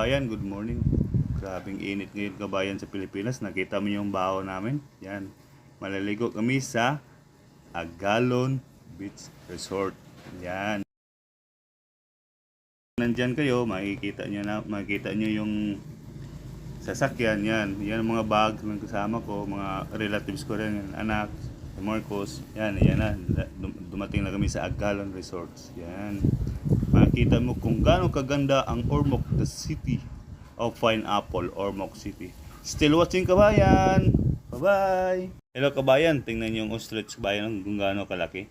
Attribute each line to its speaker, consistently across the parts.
Speaker 1: kabayan, good morning. Grabing init ngayon kabayan sa Pilipinas. Nakita mo yung baho namin? Yan. Malaligo kami sa Agalon Beach Resort. Yan. Nandyan kayo, makikita nyo yung sasakyan. Yan. Yan ang mga bag ng kasama ko, mga relatives ko rin, anak, si Marcos. Yan na. Dumating na kami sa Agalon Resorts. Yan. Makikita mo kung gaano kaganda ang Ormoc, the city of pineapple, Ormoc City. Still watching kabayan. Bye-bye. Hello kabayan, tingnan niyo yung ostrich kabayan kung gaano kalaki.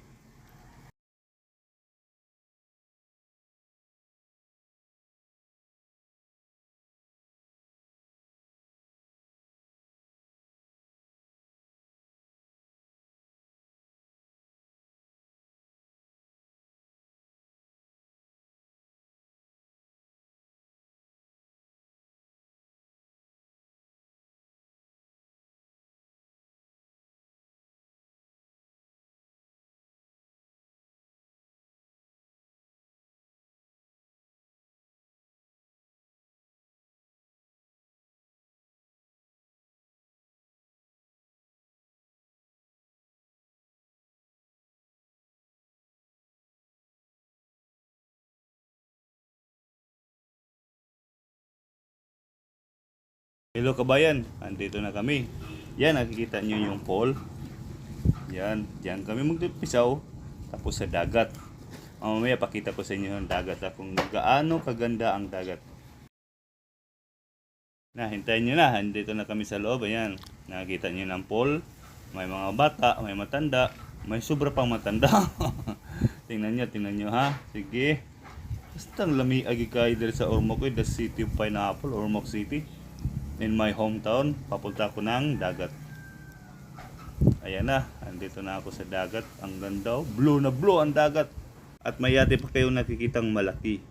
Speaker 1: Hello kabayan, andito na kami. Yan, nakikita nyo yung pool. Yan, diyan kami magpisaw. Tapos sa dagat. Mamaya pakita ko sa inyo yung dagat kung gaano kaganda ang dagat. Hintayin nyo na, andito na kami sa loob. Ayan, nakikita nyo ng pool. May mga bata, may matanda. May sobra pang matanda. tingnan nyo ha. Sige. Basta ang lami agi kayo dito sa Ormoc, the city of pineapple, Ormoc City. In my hometown, papunta ko ng dagat. Ayan na, andito na ako sa dagat. Ang ganda, blue na blue ang dagat. At may yate pa kayong nakikitang malaki.